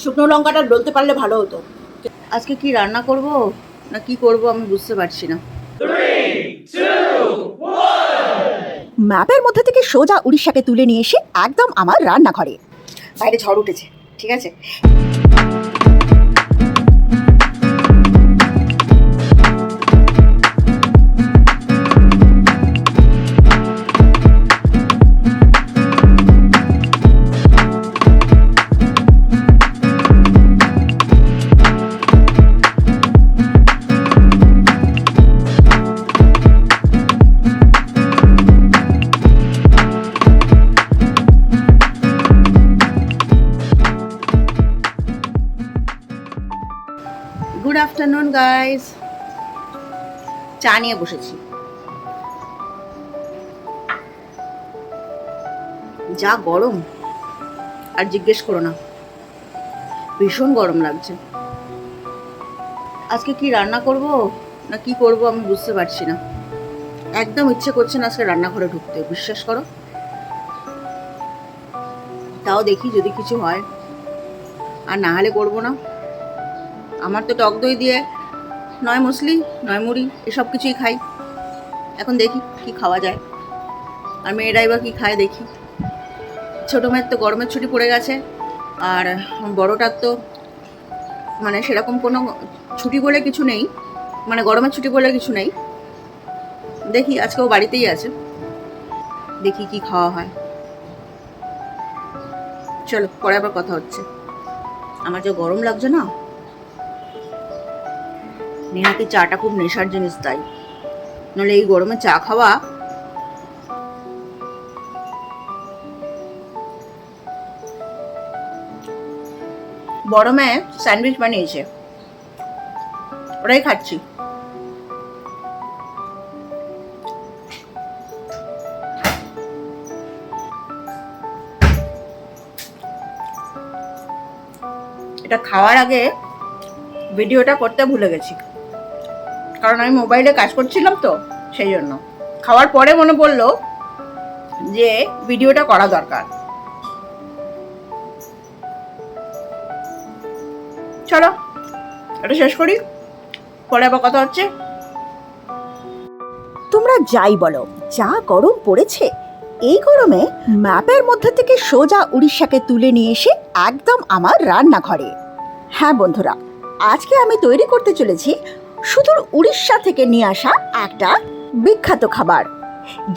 শুকনো লঙ্কাটা ডলতে পারলে ভালো হতো। আজকে কি রান্না করব না কি করব আমি বুঝতে পারছি না। ম্যাপের মধ্যে থেকে সোজা উড়িষ্যাকে তুলে নিয়ে এসে একদম আমার রান্নাঘরে। বাইরে ঝড় উঠেছে, ঠিক আছে। Good afternoon guys. চা নিয়ে বসেছি। যা গরম আর জিজ্ঞেস করো না, ভীষণ গরম লাগছে। আজকে কি রান্না করব না কি করব আমি বুঝতে পারছি না। একদম ইচ্ছে করছে না আজকে রান্নাঘরে ঢুকতে, বিশ্বাস করো। তাও দেখি যদি কিছু হয়, আর না হলে করবো না। আমার তো টক দই দিয়ে নয় মশলি নয় মুড়ি এসব কিছুই খাই। এখন দেখি কি খাওয়া যায়, আর মেয়েরাই বা কি খায় দেখি। ছোটো মেয়ের তো গরমের ছুটি পড়ে গেছে, আর বড়টার তো মানে সেরকম কোনো ছুটি বলে কিছু নেই, মানে গরমের ছুটি বলে কিছু নেই। দেখি আজকেও বাড়িতেই আছে, দেখি কি খাওয়া হয়। চলো পরে আবার কথা হচ্ছে। আমার যে গরম লাগছে না, নেহাতি চাটা খুব নেশার জিনিস, তাই নাহলে এই গরমে চা খাওয়া। বড় মেয়ে স্যান্ডউইচ বানিয়েছে, ওটাই খাচ্ছি। এটা খাওয়ার আগে ভিডিওটা করতে ভুলে গেছি, কারণ আমি মোবাইলে কাজ করছিলাম তো, সেই জন্য। খাওয়ার পরে মনে পড়লো যে ভিডিওটা করা দরকার। চলো এটা শেষ করি, পরে আবার কথা হচ্ছে। তোমরা যাই বলো, যা গরম পড়েছে, এই গরমে ম্যাপের মধ্যে থেকে সোজা উড়িষ্যাকে তুলে নিয়ে এসে একদম আমার রান্নাঘরে। হ্যাঁ বন্ধুরা, আজকে আমি তৈরি করতে চলেছি সুদূর উড়িষ্যা থেকে নিয়ে আসা একটা বিখ্যাত খাবার,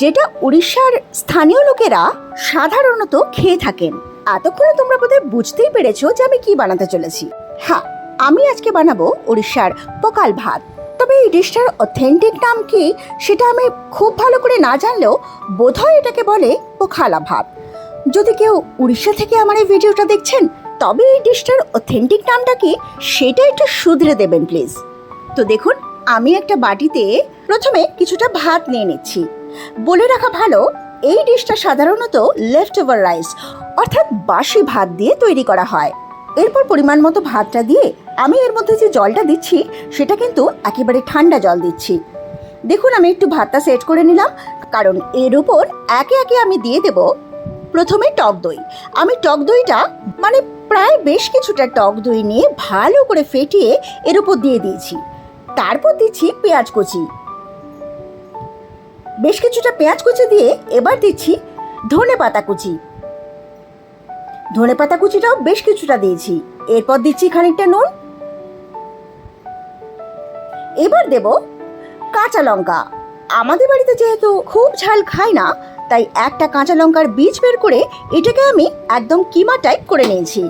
যেটা উড়িষ্যার স্থানীয় লোকেরা সাধারণত খেয়ে থাকেন। এতক্ষণে তোমরা বোধহয় বুঝতেই পেরেছো যে আমি কি বানাতে চলেছি। হ্যাঁ, আমি আজকে বানাবো উড়িষ্যার পকাল ভাত। তবে এই ডিশটার অথেন্টিক নাম কি সেটা আমি খুব ভালো করে না জানলেও বোধহয় এটাকে বলে পোখালা ভাত। যদি কেউ উড়িষ্যা থেকে আমার এই ভিডিওটা দেখছেন, তবে এই ডিশটার অথেন্টিক নামটা কি সেটা একটু শুধরে দেবেন প্লিজ। তো দেখুন, আমি একটা বাটিতে প্রথমে কিছুটা ভাত নিয়ে নিচ্ছি। বলে রাখা ভালো, এই ডিশটা সাধারণত লেফট ওভার রাইস অর্থাৎ বাসি ভাত দিয়ে তৈরি করা হয়। এরপর পরিমাণ মতো ভাতটা দিয়ে আমি এর মধ্যে যে জলটা দিচ্ছি সেটা কিন্তু একেবারে ঠান্ডা জল দিচ্ছি। দেখুন, আমি একটু ভাতটা সেট করে নিলাম, কারণ এর উপর একে একে আমি দিয়ে দেব প্রথমে টক দই। আমি টক দইটা মানে প্রায় বেশ কিছুটা টক দই নিয়ে ভালো করে ফেটিয়ে এর উপর দিয়ে দিয়েছি। তারপর দিচ্ছি পেঁয়াজ কুচি, বেশ কিছুটা পেঁয়াজ কুচি দিয়ে এবার দিচ্ছি ধনেপাতা কুচি। ধনেপাতা কুচিটাও বেশ কিছুটা দিয়েছি। এরপর দিচ্ছি খানিকটা নুন। এবার দেব কাঁচা লঙ্কা। আমাদের বাড়িতে যেহেতু খুব ঝাল খাই না, তাই একটা কাঁচা লঙ্কার বীজ বের করে এটাকে আমি একদম কিমা টাইপ করে নিয়েছি।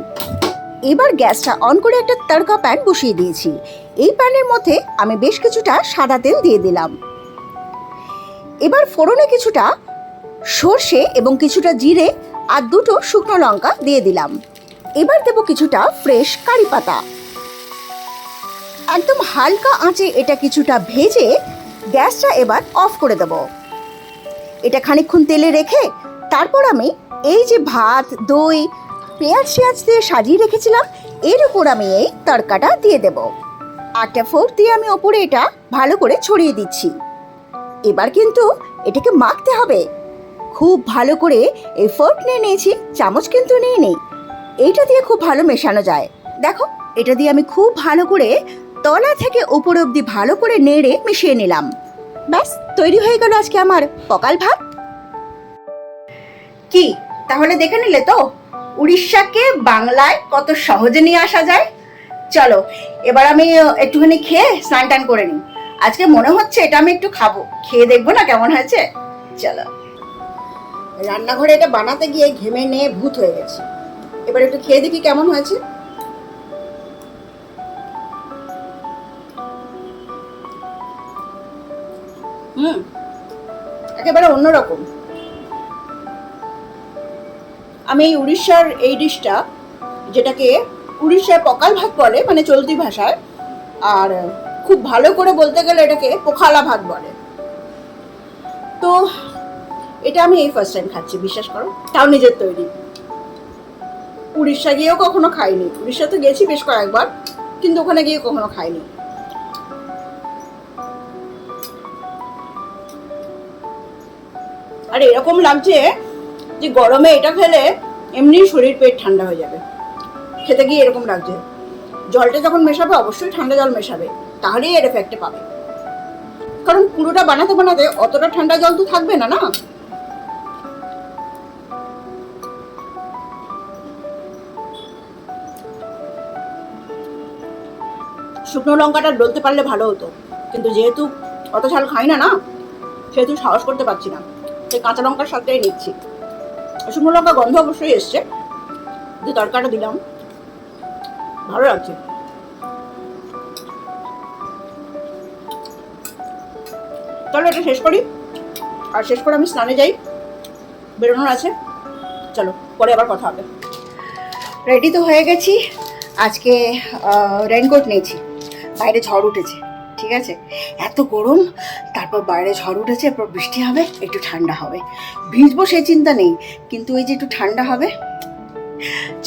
এবার গ্যাসটা অন করে একটা তড়কা প্যান বসিয়ে দিয়েছি। এই প্যানের মধ্যে আমি বেশ কিছুটা সাদা তেল দিয়ে দিলাম। এবার ফোড়নে কিছুটা সর্ষে এবং কিছুটা জিরে আর দুটো শুকনো লঙ্কা দিয়ে দিলাম। এবার দেব কিছুটা ফ্রেশ কারি পাতা। একদম হালকা আঁচে এটা কিছুটা ভেজে গ্যাসটা এবার অফ করে দেব। এটা খানিকক্ষণ তেলে রেখে তারপর আমি এই যে ভাত, দই, পেঁয়াজ দিয়ে সাজিয়ে রেখেছিলাম, এর উপর আমি এই তড়কাটা দিয়ে দেব। একটা ফোর্ক দিয়ে আমি ওপরে এটা ভালো করে ছড়িয়ে দিচ্ছি। এবার কিন্তু এটাকে মাখতে হবে খুব ভালো করে। এই ফোর্ক নিয়ে নিয়েছি, চামচ কিন্তু নিয়ে নেই। এইটা দিয়ে খুব ভালো মেশানো যায়। দেখো, এটা দিয়ে আমি খুব ভালো করে তলা থেকে উপর অবধি ভালো করে নেড়ে মিশিয়ে নিলাম। ব্যাস, তৈরি হয়ে গেল আজকে আমার পকাল ভাত। কি তাহলে দেখে নিলে তো উড়িষ্যাকে বাংলায় কত সহজে নিয়ে আসা যায়। চলো এবার আমি একটুখানি খেয়ে স্নান টান করে নিই। আজকে মনে হচ্ছে এটা আমি একটু খাবো, খেয়ে দেখবো না কেমন হয়েছে। চলো, রান্নাঘরে এটা বানাতে গিয়ে ঘেমে নিয়ে ভূত হয়ে গেছে। এবার একটু খেয়ে দেখি কেমন হয়েছে। একেবারে অন্যরকম। আমি এই উড়িষ্যার এই ডিশটা, যেটাকে উড়িষ্যার পকাল ভাত বলে মানে চলতি ভাষায়, আর খুব ভালো করে বলতে গেলে এটাকে পোখালা ভাত বলে। তো এটা আমি এই ফার্স্ট টাইম খাচ্ছি, বিশ্বাস করো, তাও নিজের তৈরি। উড়িষ্যা গিয়েও কখনো খাইনি। উড়িষ্যা তো গেছি বেশ কয়েকবার, কিন্তু ওখানে গিয়ে কখনো খাইনি। আর এরকম লাগছে যে গরমে এটা খেলে এমনি শরীর পেট ঠান্ডা হয়ে যাবে। খেতে গিয়ে এরকম লাগছে। জলটা যখন মেশাবে অবশ্যই ঠান্ডা জল মেশাবে, তাহলেই এর এফেক্টে পাবে। কারণ পুরোটা বানাতে বানাতে অতটা ঠান্ডা জল তো থাকবে না, না? শুকনো লঙ্কাটা ডলতে পারলে ভালো হতো, কিন্তু যেহেতু অত ঝাল খাই না না, সেহেতু সাহস করতে পারছি না, সেই কাঁচা লঙ্কার সাথেই নিচ্ছি। শুকনো লঙ্কা গন্ধ অবশ্যই এসছে, যে তরকাটা দিলাম ভালো লাগছে। চলো এটা শেষ করি, আর শেষ করে আমি স্নানে যাই, বেরোনোর আছে। চলো পরে আবার কথা হবে। রেডি তো হয়ে গেছি। আজকে রেইনকোট নিয়েছি, বাইরে ঝড় উঠেছে, ঠিক আছে? এত গরম, তারপর বাইরে ঝড় উঠেছে, এরপর বৃষ্টি হবে, একটু ঠান্ডা হবে। ভিজবো সেই চিন্তা নেই, কিন্তু এই যে একটু ঠান্ডা হবে।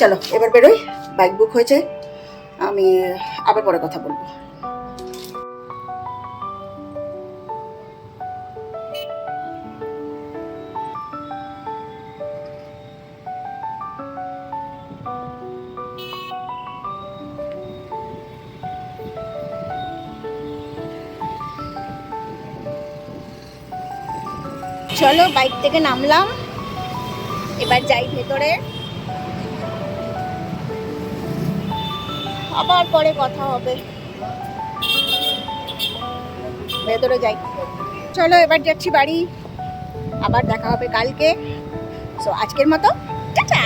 চলো এবার বেরোই, বাইক বুক হয়েছে, আমি আবার পরে কথা বলবো। চলো বাইক থেকে নামলাম, এবার যাই ভেতরে, আবার পরে কথা হবে। ভেতরে যাই। চলো এবার যাচ্ছি বাড়ি, আবার দেখা হবে কালকে। সো আজকের মতো টাটা।